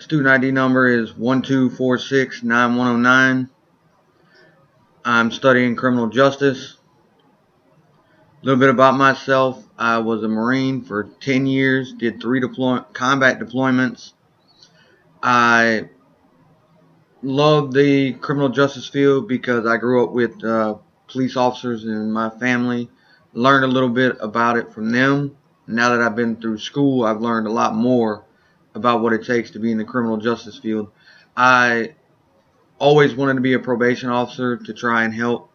Student ID number is 12469109. I'm studying criminal justice. A little bit about myself. I was a Marine for 10 years, did 3 combat deployments. I love the criminal justice field because I grew up with police officers in my family. Learned a little bit about it from them. Now that I've been through school, I've learned a lot more about what it takes to be in the criminal justice field. I always wanted to be a probation officer to try and help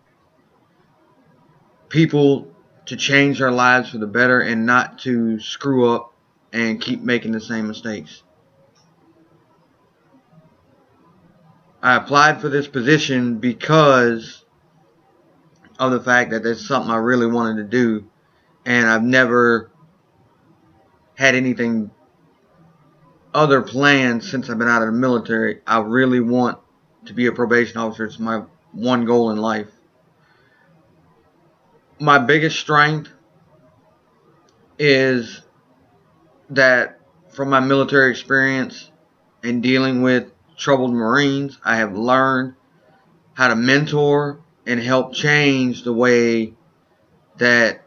people to change their lives for the better and not to screw up and keep making the same mistakes. I applied for this position because of the fact that that's something I really wanted to do, and I've never had anything other planned since I've been out of the military. I really want to be a probation officer. It's my one goal in life. My biggest strength is that from my military experience and dealing with troubled Marines, I have learned how to mentor and help change the way that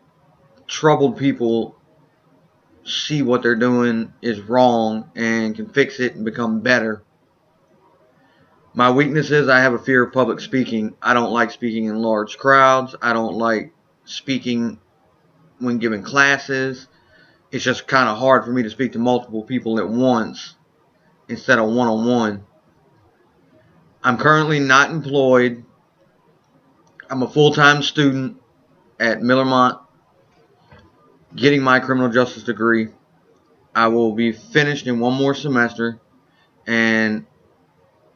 troubled people see what they're doing is wrong and can fix it and become better. My weakness is I have a fear of public speaking. I don't like speaking in large crowds. I don't like speaking when giving classes. It's just kind of hard for me to speak to multiple people at once instead of one-on-one. I'm currently not employed. I'm a full-time student at Millermont getting my criminal justice degree. I will be finished in one more semester, and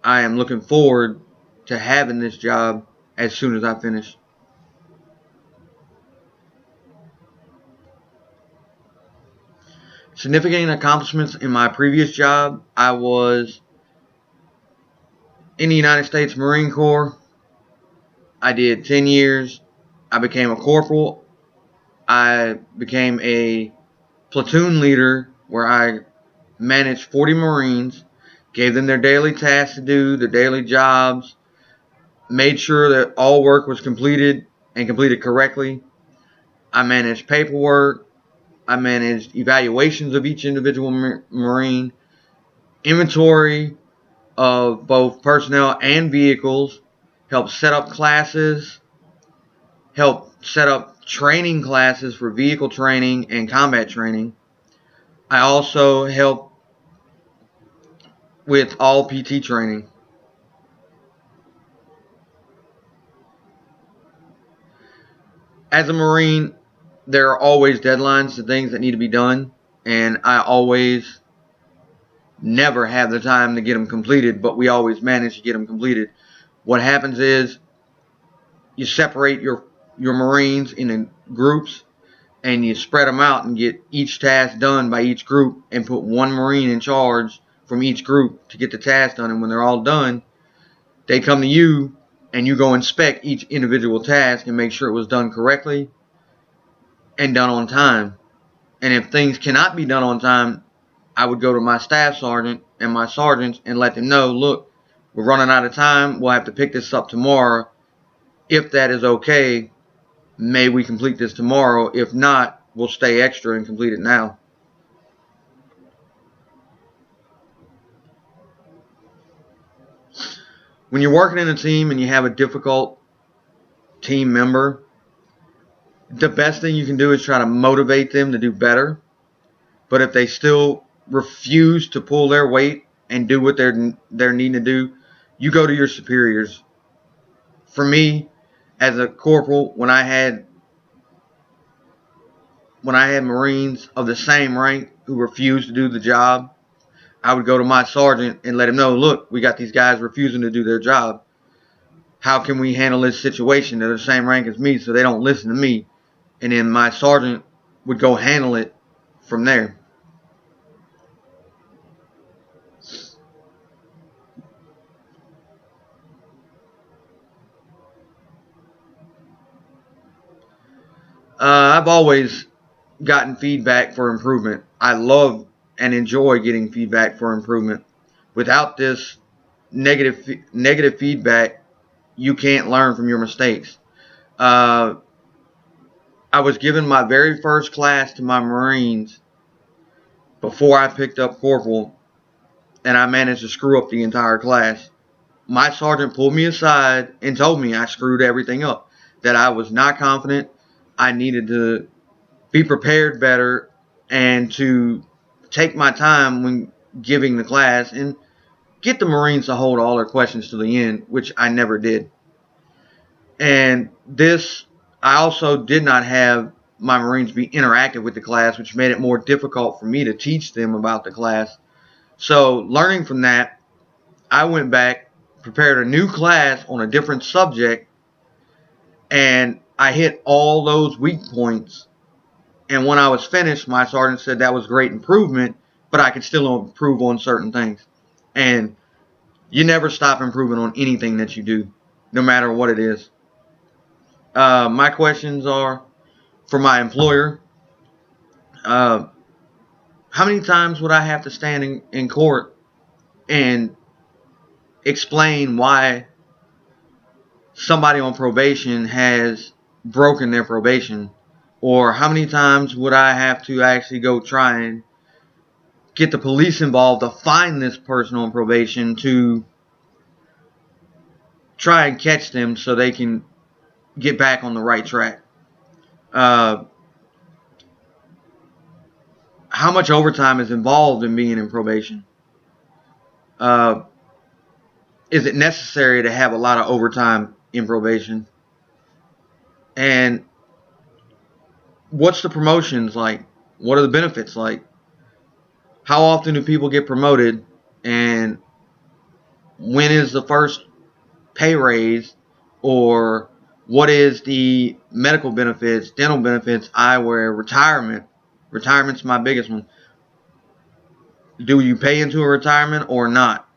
I am looking forward to having this job as soon as I finish. Significant accomplishments in my previous job. I was in the United States Marine Corps. I did 10 years. I became a corporal. I became a platoon leader where I managed 40 Marines, gave them their daily tasks to do, their daily jobs, made sure that all work was completed and completed correctly. I managed paperwork. I managed evaluations of each individual Marine, inventory of both personnel and vehicles, helped set up classes, helped set up training classes for vehicle training and combat training. I also helped with all PT training. As a Marine, there are always deadlines to things that need to be done, and I always never have the time to get them completed, but we always manage to get them completed. What happens is you separate your Marines into groups, and you spread them out and get each task done by each group and put one Marine in charge from each group to get the task done. And when they're all done, they come to you and you go inspect each individual task and make sure it was done correctly and done on time. And if things cannot be done on time, I would go to my staff sergeant and my sergeants and let them know, look, we're running out of time. We'll have to pick this up tomorrow. If that is okay, may we complete this tomorrow? If not, we'll stay extra and complete it now. When you're working in a team and you have a difficult team member, the best thing you can do is try to motivate them to do better. But if they still refuse to pull their weight and do what they're needing to do, you go to your superiors. For me, as a corporal, when I had Marines of the same rank who refused to do the job, I would go to my sergeant and let him know, look, we got these guys refusing to do their job. How can we handle this situation? They're the same rank as me, so they don't listen to me. And then my sergeant would go handle it from there. I've always gotten feedback for improvement. I love and enjoy getting feedback for improvement. without this negative feedback, you can't learn from your mistakes. I was given my very first class to my Marines before I picked up corporal, and I managed to screw up the entire class. My sergeant pulled me aside and told me I screwed everything up, that I was not confident, I needed to be prepared better, and to take my time when giving the class and get the Marines to hold all their questions to the end, which I never did. And this, I also did not have my Marines be interactive with the class, which made it more difficult for me to teach them about the class. So learning from that, I went back, prepared a new class on a different subject, and I hit all those weak points. And when I was finished, my sergeant said that was great improvement, but I could still improve on certain things. And you never stop improving on anything that you do, no matter what it is. My questions are for my employer. How many times would I have to stand in court and explain why somebody on probation has broken their probation? Or how many times would I have to actually go try and get the police involved to find this person on probation to try and catch them so they can get back on the right track? How much overtime is involved in being in probation? Is it necessary to have a lot of overtime in probation? And what's the promotions like? What are the benefits like? How often do people get promoted? And when is the first pay raise? Or what is the medical benefits, dental benefits, eyewear, retirement? Retirement's my biggest one. Do you pay into a retirement or not?